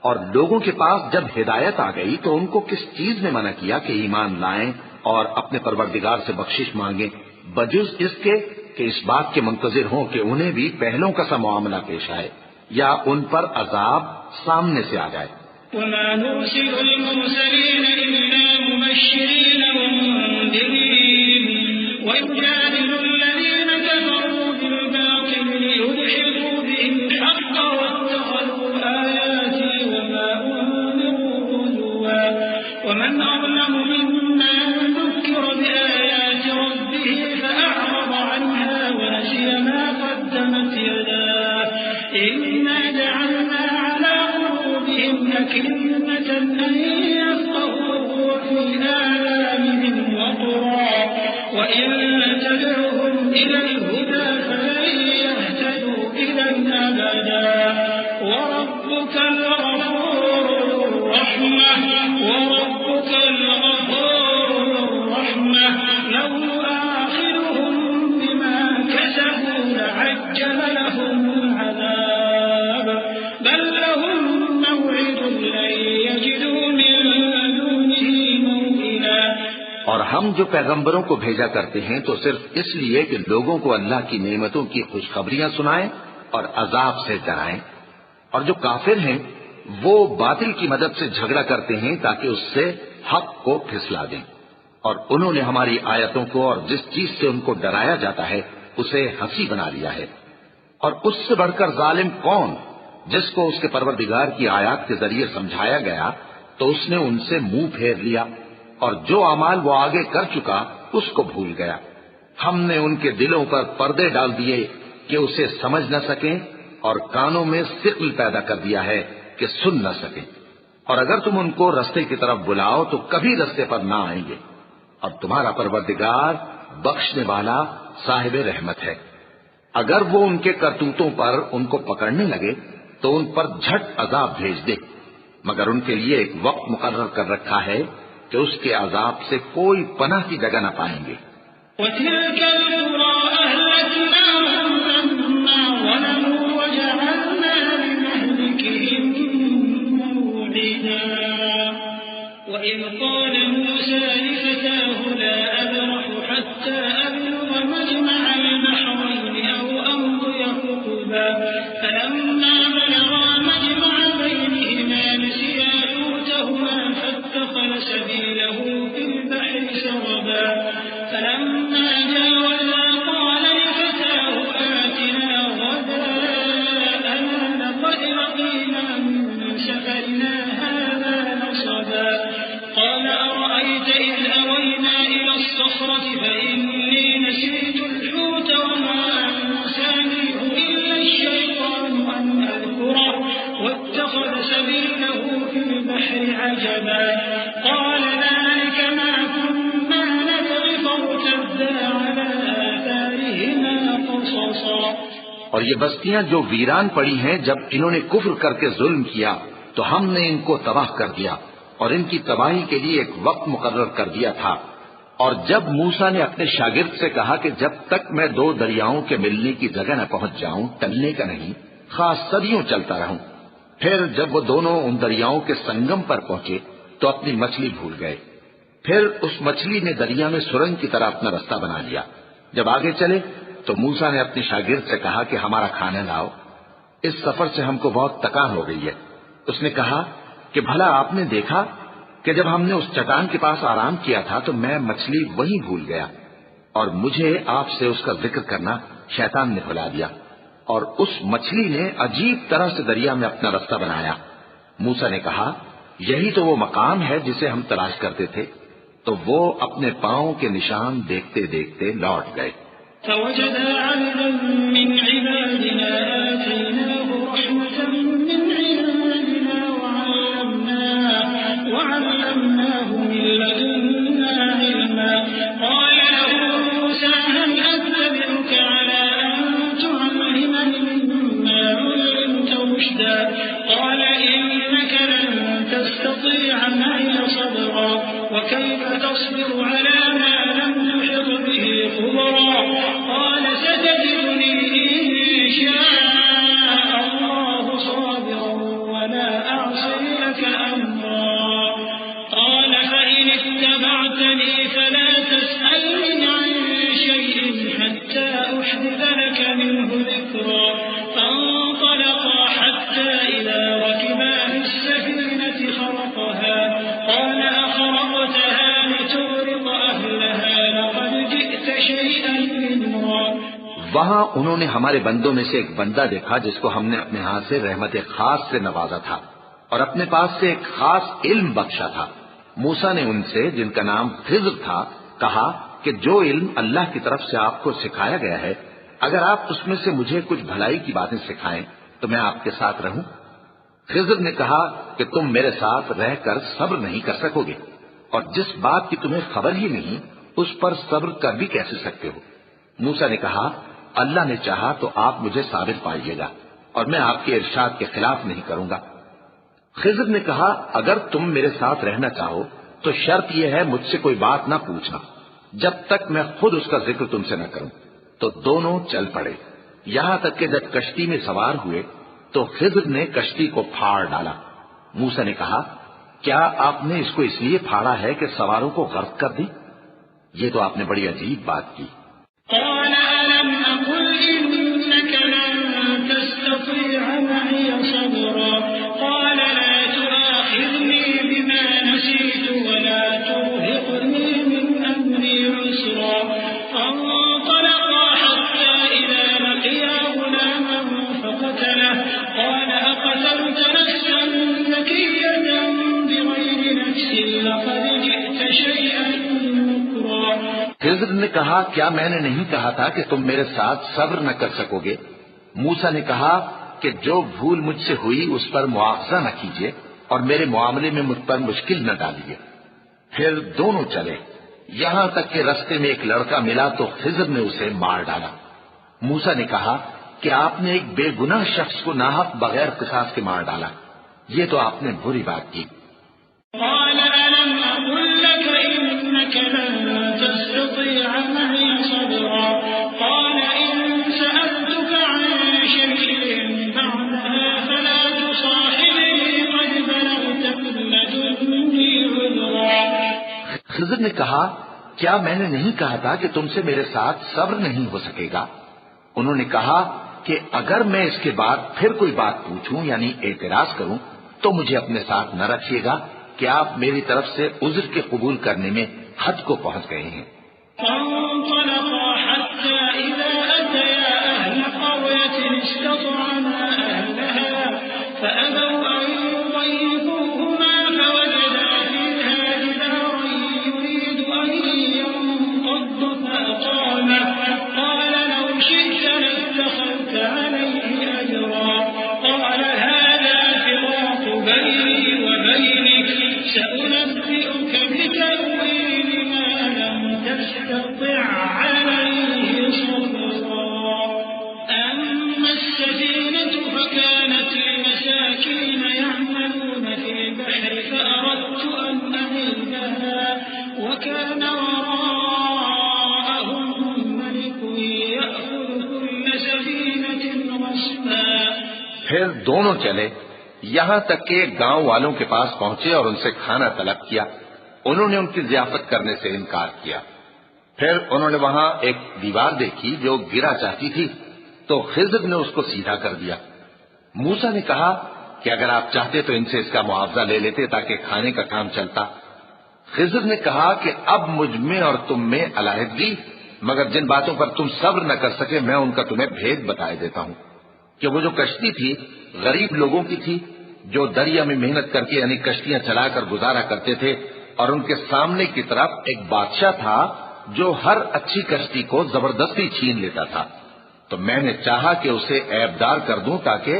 اور لوگوں کے پاس جب ہدایت آ گئی تو ان کو کس چیز نے منع کیا کہ ایمان لائیں اور اپنے پروردگار سے بخشش مانگیں، بجز اس کے کہ اس بات کے منتظر ہوں کہ انہیں بھی پہلوں کا سا معاملہ پیش آئے یا ان پر عذاب سامنے سے آ جائے۔ وَمَا نُرْسِلُ الْمُرْسَلِينَ إِلَّا مُبَشِّرِينَ وَمُنذِرِينَ وَيُجَادِلُ الَّذِينَ كَفَرُوا بِالْبَاطِلِ لِيُدْحِضُوا بِهِ الْحَقَّ وَاتَّخَذُوا آيَاتِي وَمَا أُنذِرُوا هُزُوًا وَمَنْ أَظْلَمُ مِمَّن ذُكِّرَ بِآيَاتِ رَبِّهِ فَأَعْرَضَ عَنْهَا وَنَسِيَ مَا قَدَّمَتْ يَدَاهُ إِنَّا جَعَلْنَا عَلَىٰ قُلُوبِهِمْ أَكِنَّةً أَن يَفْقَهُوهُ وَفِي آذَانِهِمْ وَقْرًا وَإِن تَدْعُهُمْ إِلَى الْهُدَىٰ فَلَن يَهْتَدُوا إِذًا أَبَدًا وَرَبُّكَ الْغَفُورُ ذُو الرَّحْمَةِ لَوْ يُؤَاخِذُهُم بِمَا كَسَبُوا لَعَجَّلَ لَهُمُ الْعَذَابَ بَل لَّهُم مَّوْعِدٌ لَّن يَجِدُوا مِن دُونِهِ مَوْئِلًا۔ اور ہم جو پیغمبروں کو بھیجا کرتے ہیں تو صرف اس لیے کہ لوگوں کو اللہ کی نعمتوں کی خوشخبریاں سنائیں اور عذاب سے ڈرائیں، اور جو کافر ہیں وہ باطل کی مدد سے جھگڑا کرتے ہیں تاکہ اس سے حق کو پھسلا دیں، اور انہوں نے ہماری آیتوں کو اور جس چیز سے ان کو ڈرایا جاتا ہے اسے ہنسی بنا لیا ہے۔ اور اس سے بڑھ کر ظالم کون، جس کو اس کے پروردگار کی آیات کے ذریعے سمجھایا گیا تو اس نے ان سے منہ پھیر لیا، اور جو اعمال وہ آگے کر چکا اس کو بھول گیا۔ ہم نے ان کے دلوں پر پردے ڈال دیے کہ اسے سمجھ نہ سکیں، اور کانوں میں ثقل پیدا کر دیا ہے کہ سن نہ سکیں، اور اگر تم ان کو رستے کی طرف بلاؤ تو کبھی رستے پر نہ آئیں گے، اور تمہارا پروردگار بخشنے والا صاحب رحمت ہے۔ اگر وہ ان کے کرتوتوں پر ان کو پکڑنے لگے تو ان پر جھٹ عذاب بھیج دے، مگر ان کے لیے ایک وقت مقرر کر رکھا ہے کہ اس کے عذاب سے کوئی پناہ کی جگہ نہ پائیں گے۔ وَتِلْكَ الْقُرَىٰ أَهْلَكْنَاهُمْ لَمَّا ظَلَمُوا وَجَعَلْنَا لِمَهْلِكِهِم مَّوْعِدًا وَإِذْ قَالَ مُوسَىٰ لِفَتَاهُ لَا أَبْرَحُ حَتَّىٰ أَبْلُغَ مَجْمَعَ الْبَحْرَيْنِ أَوْ أَمْضِيَ حُقُبًا فَلَمَّا بَلَغَا مَجْمَعَ بَيْنِهِمَا نَسِيَا حُوتَهُمَا فَاتَّخَذَ سَبِيلَهُ فِي الْبَحْرِ سَرَبًا فَلَمَّا جَاوَزَا قَالَ لِفَتَاهُ آتِنَا غَدَاءَنَا لَقَدْ لَقِينَا مِن سَفَرِنَا هَٰذَا نَصَبًا قَالَ أَرَأَيْتَ إِذْ أَوَيْنَا إِلَى الصَّخْرَةِ فَإِنِّي نَسِيتُ الْحُوتَ وَمَا أَنسَانِيهُ إِلَّا الشَّيْطَانُ أَنْ عجبا قال ذلك ما كنا نبغي فارتدا على آثارهما قصصا. اور یہ بستیاں جو ویران پڑی ہیں، جب انہوں نے کفر کر کے ظلم کیا تو ہم نے ان کو تباہ کر دیا اور ان کی تباہی کے لیے ایک وقت مقرر کر دیا تھا. اور جب موسیٰ نے اپنے شاگرد سے کہا کہ جب تک میں 2 دریاؤں کے ملنے کی جگہ نہ پہنچ جاؤں ٹلنے کا نہیں، خاص صدیوں چلتا رہوں. پھر جب وہ دونوں ان دریاؤں کے سنگم پر پہنچے تو اپنی مچھلی بھول گئے. پھر اس مچھلی نے دریا میں سرنگ کی طرح اپنا رستہ بنا لیا. جب آگے چلے تو موسیٰ نے اپنے شاگرد سے کہا کہ ہمارا کھانا لاؤ، اس سفر سے ہم کو بہت تکان ہو گئی ہے. اس نے کہا کہ بھلا آپ نے دیکھا کہ جب ہم نے اس چٹان کے پاس آرام کیا تھا تو میں مچھلی وہیں بھول گیا، اور مجھے آپ سے اس کا ذکر کرنا شیطان نے بھلا دیا، اور اس مچھلی نے عجیب طرح سے دریا میں اپنا رستہ بنایا. موسیٰ نے کہا یہی تو وہ مقام ہے جسے ہم تلاش کرتے تھے. تو وہ اپنے پاؤں کے نشان دیکھتے دیکھتے لوٹ گئے. فوجد عبدا من عبادنا آتيناه رحمة من عندنا وعلمناه من لدنا علما. قال له موسى هل أتبعك على أن تعلمني مما علمت رشدا. قال إنك لن تستطيع معي صبرا وكيف تصبر على ما لم تحط به خبرا. قال ستجدني إن شاء الله صابرا ولا أعصي لك أمرا. قال فإن اتبعتني فلا تسألني عن شيء حتى أحدث لك منه ذكرا. فانطلقا حتى إذا ركبا في السفينة خرقها قال أخرقتها لتغرق أهلها لقد جئت شيئا إمرا. وہاں انہوں نے ہمارے بندوں میں سے ایک بندہ دیکھا جس کو ہم نے اپنے ہاتھ سے رحمت خاص سے نوازا تھا اور اپنے پاس سے ایک خاص علم بخشا تھا. موسیٰ نے ان سے جن کا نام خضر تھا کہا کہ جو علم اللہ کی طرف سے آپ کو سکھایا گیا ہے اگر آپ اس میں سے مجھے کچھ بھلائی کی باتیں سکھائیں تو میں آپ کے ساتھ رہوں. خضر نے کہا کہ تم میرے ساتھ رہ کر صبر نہیں کر سکو گے اور جس بات کی تمہیں خبر ہی نہیں اس پر صبر کر بھی کیسے سکتے ہو. موسیٰ نے کہا اللہ نے چاہا تو آپ مجھے ثابت پائیے گا اور میں آپ کے ارشاد کے خلاف نہیں کروں گا. خضر نے کہا اگر تم میرے ساتھ رہنا چاہو تو شرط یہ ہے مجھ سے کوئی بات نہ پوچھنا جب تک میں خود اس کا ذکر تم سے نہ کروں. تو دونوں چل پڑے. یہاں تک کہ جب کشتی میں سوار ہوئے تو خضر نے کشتی کو پھاڑ ڈالا. موسیٰ نے کہا کیا آپ نے اس کو اس لیے پھاڑا ہے کہ سواروں کو غرق کر دی؟ یہ تو آپ نے بڑی عجیب بات کی. قال ألم أقل إنك لن تستطيع معي صبرا. قال لا تؤاخذني بما نسيت ولا ترهقني من أمري عسرا. فانطلقا حتى إذا لقيا غلاما فقتله. قال أقتلت نفسا زكية بغير نفس لقد جئت شيئا نكرا. خضر نے کہا کیا میں نے نہیں کہا تھا کہ تم میرے ساتھ صبر نہ کر سکو گے؟ موسیٰ نے کہا کہ جو بھول مجھ سے ہوئی اس پر مواخذہ نہ کیجیے اور میرے معاملے میں مجھ پر مشکل نہ ڈالیے. پھر دونوں چلے یہاں تک کہ رستے میں ایک لڑکا ملا تو خضر نے اسے مار ڈالا. موسیٰ نے کہا کہ آپ نے ایک بے گناہ شخص کو ناحق بغیر قصاص کے مار ڈالا. یہ تو آپ نے بری بات کی. قال ألم أقل لك إنك لن تستطيع معي صبرا. قال إن سألتك عن شيء بعدها فلا تصاحبني قد بلغت من لدني عذرا. خضر نے کہا کیا میں نے نہیں کہا تھا کہ تم سے میرے ساتھ صبر نہیں ہو سکے گا؟ انہوں نے کہا کہ اگر میں اس کے بعد پھر کوئی بات پوچھوں یعنی اعتراض کروں تو مجھے اپنے ساتھ نہ رکھیے گا کہ آپ میری طرف سے عذر کے قبول کرنے میں حد کو پہنچ گئے ہیں. فانطلقا حتى إذا أتيا أهل قرية استطعما أهلها فأبوا أن يضيفوهما فوجدا فيها جدارا يريد أن ينقض فأقامه. قال لو شئت لاتخذت عليه أجرا. قال هذا فراق بيني وبينك دونوں چلے یہاں تک کہ گاؤں والوں کے پاس پہنچے اور ان سے کھانا طلب کیا۔ انہوں نے ان کی ضیافت کرنے سے انکار کیا۔ پھر انہوں نے وہاں ایک دیوار دیکھی جو گرا چاہتی تھی، تو خضر نے اس کو سیدھا کر دیا۔ موسیٰ نے کہا کہ اگر آپ چاہتے تو ان سے اس کا معاوضہ لے لیتے تاکہ کھانے کا کام چلتا۔ خضر نے کہا کہ اب مجھ میں اور تم میں علیحدگی، مگر جن باتوں پر تم صبر نہ کر سکے میں ان کا تمہیں بھید بتائے دیتا ہوں کہ وہ جو کشتی تھی غریب لوگوں کی تھی جو دریا میں محنت کر کے یعنی کشتیاں چلا کر گزارا کرتے تھے، اور ان کے سامنے کی طرف ایک بادشاہ تھا جو ہر اچھی کشتی کو زبردستی چھین لیتا تھا، تو میں نے چاہا کہ اسے عیبدار کر دوں تاکہ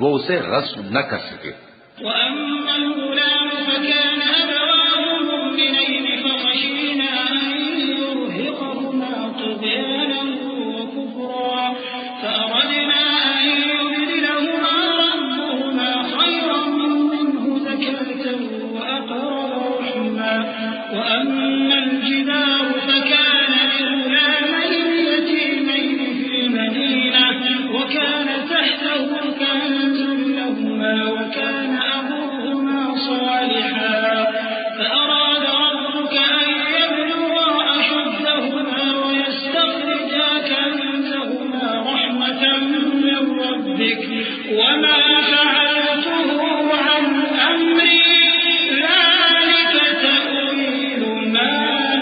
وہ اسے غصب نہ کر سکے۔ وَأَمَّا الْغُلَامُ فَكَانَ أَبَوَاهُ مُؤْمِنَيْنِ فَخَشِينَا أَن يُرْهِقَهُمَا طُغْيَانًا وَكُفْرًا فَأَرَدْنَا أَن يُبْدِلَهُمَا رَبُّهُمَا خَيْرًا مِّنْهُ زَكَاةً وَأَقْرَبَ رَحْمًا وَأَمَّا الْجِدَارُ فَكَانَ لِغُلَامَيْنِ يَتِيمَيْنِ فِي الْمَدِينَةِ وَكَانَ تَحْتَهُ كَنزٌ لَّهُمَا وَكَانَ أَبُوهُمَا صَالِحًا فَأَرَادَ رَبُّكَ أَن يَبْلُغَا أَشُدَّهُمَا وَيَسْتَخْرِجَا كَنزَهُمَا رَحْمَةً مِّن رَّبِّكَ وَمَا فَعَلْتُهُ عَنْ أَمْرِي ذَلِكَ تَأْوِيلُ مَا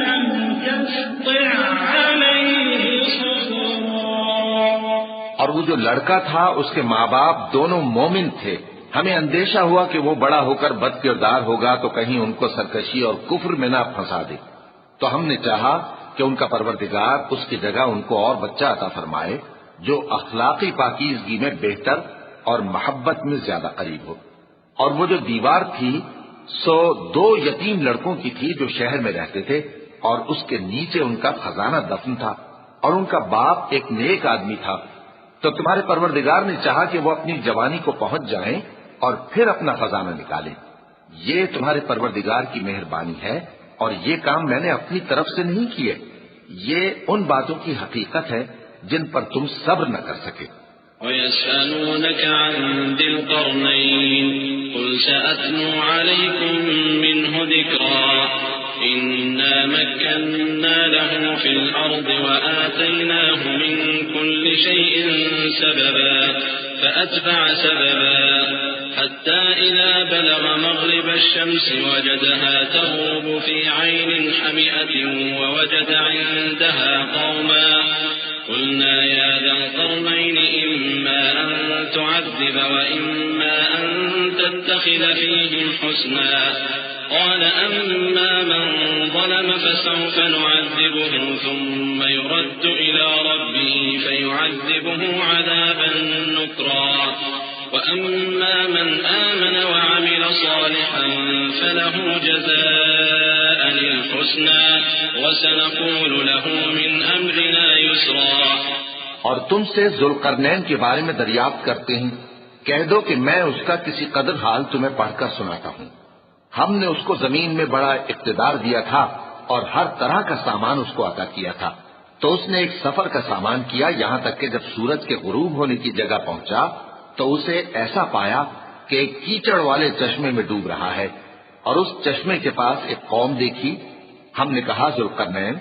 لَمْ تَسْطِع عَلَيْهِ صَبْرًا۔ اور وہ جو لڑکا تھا اس کے ماں باپ دونوں مومن تھے، ہمیں اندیشہ ہوا کہ وہ بڑا ہو کر بد کردار ہوگا تو کہیں ان کو سرکشی اور کفر میں نہ پھنسا دے، تو ہم نے چاہا کہ ان کا پروردگار اس کی جگہ ان کو اور بچہ عطا فرمائے جو اخلاقی پاکیزگی میں بہتر اور محبت میں زیادہ قریب ہو۔ اور وہ جو دیوار تھی سو 2 یتیم لڑکوں کی تھی جو شہر میں رہتے تھے، اور اس کے نیچے ان کا خزانہ دفن تھا، اور ان کا باپ ایک نیک آدمی تھا، تو تمہارے پروردگار نے چاہا کہ وہ اپنی جوانی کو پہنچ جائیں اور پھر اپنا خزانہ نکالیں۔ یہ تمہارے پروردگار کی مہربانی ہے، اور یہ کام میں نے اپنی طرف سے نہیں کیے، یہ ان باتوں کی حقیقت ہے جن پر تم صبر نہ کر سکے۔ وَيَسْأَلُونَكَ عَنْ ذِي الْقَرْنَيْنِ قُلْ سَأَتْلُو عَلَيْكُمْ مِنْهُ ذِكْرًا إِنَّا مَكَّنَّا لَهُ فِي الْأَرْضِ وَآتَيْنَاهُ مِنْ كُلِّ شَيْءٍ سَبَبًا فَأَتْبَعَ سَبَبًا حَتَّى إِذَا بَلَغَ مَغْرِبَ الشَّمْسِ وَجَدَهَا تَغْرُبُ فِي عَيْنٍ حَمِئَةٍ وَوَجَدَ عِندَهَا قَوْمًا قُلْنَا يَا ذَا الْقَرْنَيْنِ إِمَّا أَن تُعَذِّبَ وَإِمَّا أَن تَتَّخِذَ فِيهِمْ حُسْنًا قال أما من ظلم فسوف نعذبه ثم يرد إلى ربه فيعذبه عذابا نكرا وأما من آمن وعمل صالحا فله جزاء الحسنى وسنقول له من أمرنا يسرا۔ اور تم سے ذوالقرنین کے بارے میں دریافت کرتے ہیں، کہہ دو کہ میں اس کا کسی قدر حال تمہیں پڑھ کر سناتا ہوں۔ ہم نے اس کو زمین میں بڑا اقتدار دیا تھا اور ہر طرح کا سامان اس کو عطا کیا تھا، تو اس نے ایک سفر کا سامان کیا، یہاں تک کہ جب سورج کے غروب ہونے کی جگہ پہنچا تو اسے ایسا پایا کہ ایک کیچڑ والے چشمے میں ڈوب رہا ہے، اور اس چشمے کے پاس ایک قوم دیکھی۔ ہم نے کہا ذوالقرنین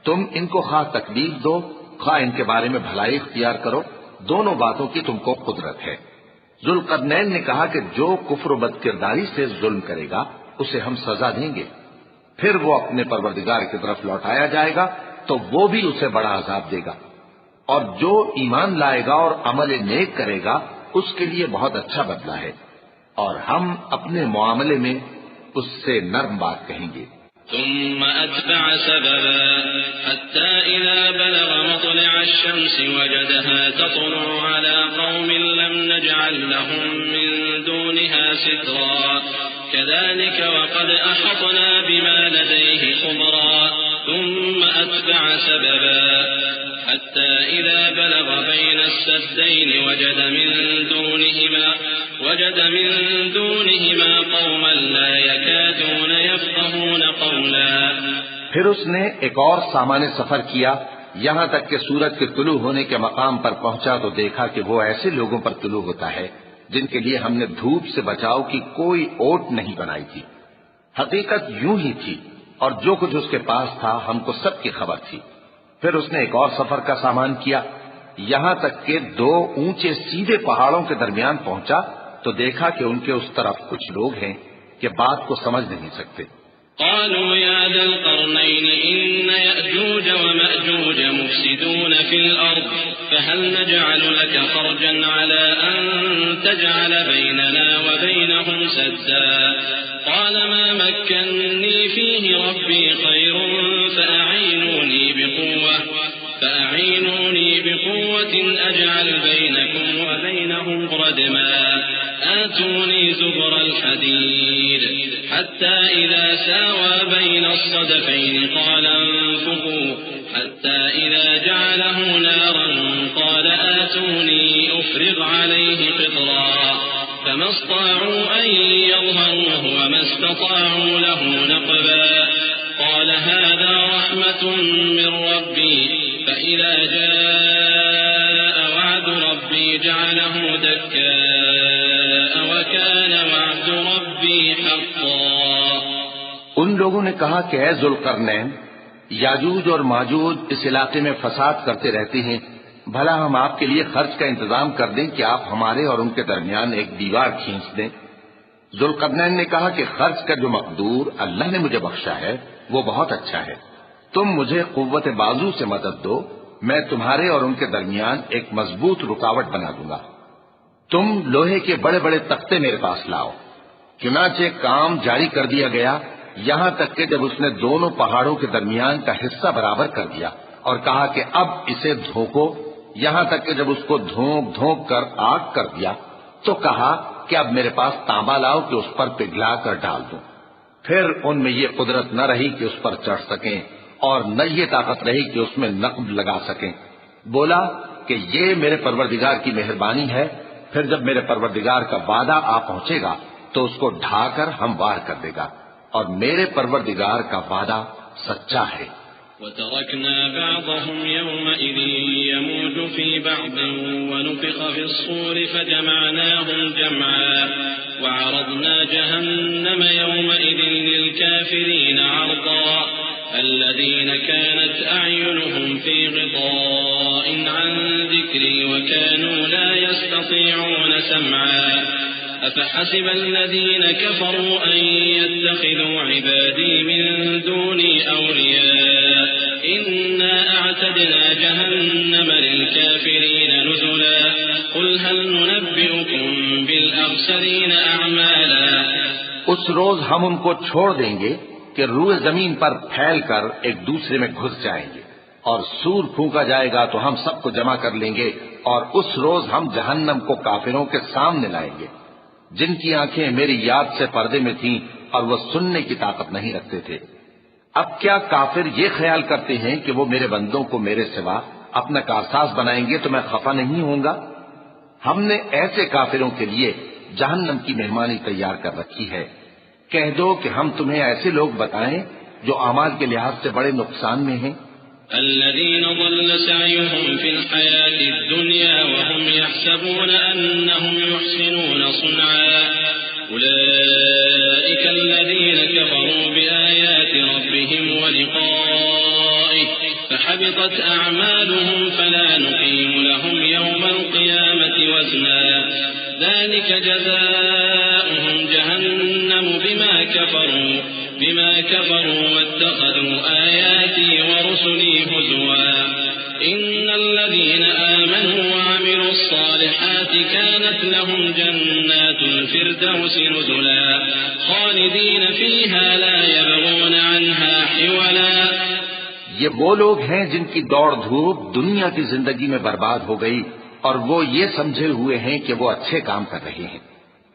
تم ان کو خواہ تکلیف دو خواہ ان کے بارے میں بھلائی اختیار کرو، دونوں باتوں کی تم کو قدرت ہے۔ ذوالقرنین نے کہا کہ جو کفر و بد کرداری سے ظلم کرے گا اسے ہم سزا دیں گے، پھر وہ اپنے پروردگار کی طرف لوٹایا جائے گا تو وہ بھی اسے بڑا عذاب دے گا، اور جو ایمان لائے گا اور عمل نیک کرے گا اس کے لیے بہت اچھا بدلہ ہے، اور ہم اپنے معاملے میں اس سے نرم بات کہیں گے۔ ثم أتبع سببا حتى إذا بلغ مطلع الشمس وجدها تطلع على قوم لم نجعل لهم من دونها سترا كذلك وقد أحطنا بما لديه خبرا ثم أتبع سببا حتى إذا بلغ بين السدين وجد من دونهما قوما لا يكادون يفقهون قولا۔ پھر اس نے ایک اور سامان سفر کیا، یہاں تک کہ سورج کے طلوع ہونے کے مقام پر پہنچا تو دیکھا کہ وہ ایسے لوگوں پر طلوع ہوتا ہے جن کے لیے ہم نے دھوپ سے بچاؤ کی کوئی اوٹ نہیں بنائی تھی۔ حقیقت یوں ہی تھی، اور جو کچھ اس کے پاس تھا ہم کو سب کی خبر تھی۔ پھر اس نے ایک اور سفر کا سامان کیا، یہاں تک کہ 2 اونچے سیدھے پہاڑوں کے درمیان پہنچا تو دیکھا کہ ان کے اس طرف کچھ لوگ ہیں کہ بات کو سمجھ نہیں سکتے۔ قالوا يا ذا القرنين إن يأجوج ومأجوج مفسدون في الأرض فهل نجعل لك خرجا على أن تجعل بيننا وبينهم سدا قال ما مكنني فيه ربي خير فأعينوني بقوة أجعل بينكم وبينهم ردما آتوني زبر الحديد حتى إذا ساوى بين الصدفين قال انفخوا حتى إذا جعله نارا قال آتوني أفرغ عليه قطرا فما استطاعوا أن يظهروه وما استطاعوا له نقبا قال هذا رحمة من ربي فإذا جاء وعد ربي جعله دكاء وكان وعد ربي حقا۔ ان لوگوں نے کہا کہ اے ذوالقرنین، یاجوج اور ماجوج اس علاقے میں فساد کرتے رہتے ہیں، بھلا ہم آپ کے لیے خرچ کا انتظام کر دیں کہ آپ ہمارے اور ان کے درمیان ایک دیوار کھینچ دیں۔ ذوالقرنین نے کہا کہ خرچ کا جو مقدور اللہ نے مجھے بخشا ہے وہ بہت اچھا ہے، تم مجھے قوت بازو سے مدد دو، میں تمہارے اور ان کے درمیان ایک مضبوط رکاوٹ بنا دوں گا۔ تم لوہے کے بڑے بڑے تختے میرے پاس لاؤ۔ چنانچہ کام جاری کر دیا گیا، یہاں تک کہ جب اس نے دونوں پہاڑوں کے درمیان کا حصہ برابر کر دیا اور کہا کہ اب اسے دھوکو، یہاں تک کہ جب اس کو دھونک دھونک کر آگ کر دیا تو کہا کہ اب میرے پاس تانبا لاؤ کہ اس پر پگھلا کر ڈال دوں۔ پھر ان میں یہ قدرت نہ رہی کہ اس پر چڑھ سکیں اور نہ یہ طاقت رہی کہ اس میں نقب لگا سکیں۔ بولا کہ یہ میرے پروردگار کی مہربانی ہے، پھر جب میرے پروردگار کا وعدہ آ پہنچے گا تو اس کو ڈھا کر ہموار کر دے گا، اور میرے پروردگار کا وعدہ سچا ہے۔ وتركنا بعضهم يومئذ يموج في بعض ونفخ في الصور فجمعناهم جمعا وعرضنا جهنم يومئذ للكافرين عرضا الذين كانت أعينهم في غطاء عن ذكري وكانوا لا يستطيعون سمعا أفحسب الذين كفروا أن يتخذوا عبادي من دوني أولياء إنا أعتدنا جهنم للكافرين نزلا قل هل ننبئكم بالأخسرين أعمالا۔ اس روز ہم ان کو چھوڑ دیں گے کہ روئے زمین پر پھیل کر ایک دوسرے میں گھس جائیں گے، اور سور پھونکا جائے گا تو ہم سب کو جمع کر لیں گے، اور اس روز ہم جہنم کو کافروں کے سامنے لائیں گے جن کی آنکھیں میری یاد سے پردے میں تھیں اور وہ سننے کی طاقت نہیں رکھتے تھے۔ اب کیا کافر یہ خیال کرتے ہیں کہ وہ میرے بندوں کو میرے سوا اپنا کارساز بنائیں گے تو میں خفا نہیں ہوں گا؟ ہم نے ایسے کافروں کے لیے جہنم کی مہمانی تیار کر رکھی ہے۔ کہہ دو کہ ہم تمہیں ایسے لوگ بتائیں جو اعمال کے لحاظ سے بڑے نقصان میں ہیں۔ الذين ضل سعيهم في الحياة الدنيا وهم يحسبون أنهم يحسنون صنعا أولئك الذين كفروا بآيات ربهم ولقائه فحبطت أعمالهم فلا نقيم لهم يوم القيامة وزنا ذلك جزاؤهم جهنم بما كفروا واتخذوا آياتي ورسلي هزوا إن الذين آمنوا وعملوا الصالحات كانت لهم جنات الفردوس نزلا خالدين فيها لا يبغون عنها حولا۔ یہ وہ لوگ ہیں جن کی دوڑ دھوپ دنیا کی زندگی میں برباد ہو گئی اور وہ یہ سمجھے ہوئے ہیں کہ وہ اچھے کام کر رہے ہیں۔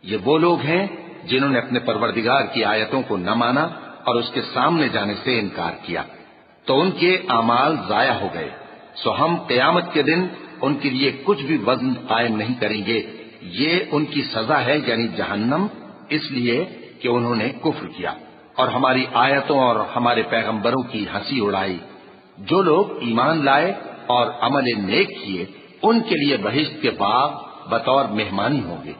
یہ وہ لوگ ہیں جنہوں نے اپنے پروردگار کی آیتوں کو نہ مانا اور اس کے سامنے جانے سے انکار کیا، تو ان کے اعمال ضائع ہو گئے، سو ہم قیامت کے دن ان کے لیے کچھ بھی وزن قائم نہیں کریں گے۔ یہ ان کی سزا ہے یعنی جہنم، اس لیے کہ انہوں نے کفر کیا اور ہماری آیتوں اور ہمارے پیغمبروں کی ہنسی اڑائی۔ جو لوگ ایمان لائے اور عمل نیک کیے ان کے لیے بہشت کے باغ بطور مہمانی ہوں گے،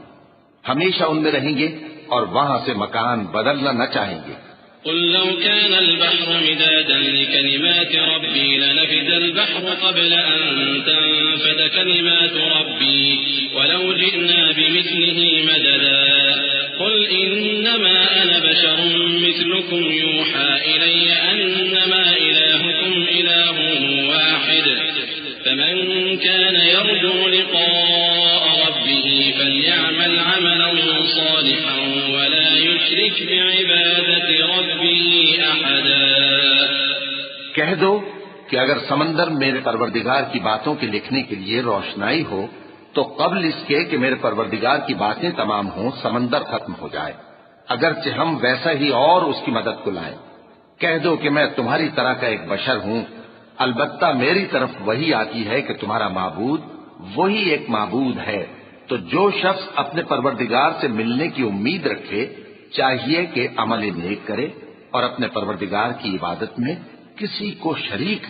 ہمیشہ ان میں رہیں گے اور وہاں سے مکان بدلنا نہ چاہیں گے۔ قل لو كان البحر مدادا لكلمات ربي لنفد البحر قبل أن تنفد كلمات ربي ولو جئنا بمثله مددا قل إنما أنا بشر مثلكم يوحى إلي أنما إلهكم إله واحد فمن كان يرجو لقاء ربه فليعمل عملا صالحا ولا يشرك بعبادة ربه أحدا۔ کہہ دو کہ اگر سمندر میرے پروردگار کی باتوں کے لکھنے کے لیے روشنائی ہو تو قبل اس کے کہ میرے پروردگار کی باتیں تمام ہوں سمندر ختم ہو جائے، اگرچہ ہم ویسا ہی اور اس کی مدد کو لائیں۔ کہہ دو کہ میں تمہاری طرح کا ایک بشر ہوں، البتہ میری طرف وہی آتی ہے کہ تمہارا معبود وہی ایک معبود ہے، تو جو شخص اپنے پروردگار سے ملنے کی امید رکھے چاہیے کہ عمل نیک کرے اور اپنے پروردگار کی عبادت میں کسی کو شریک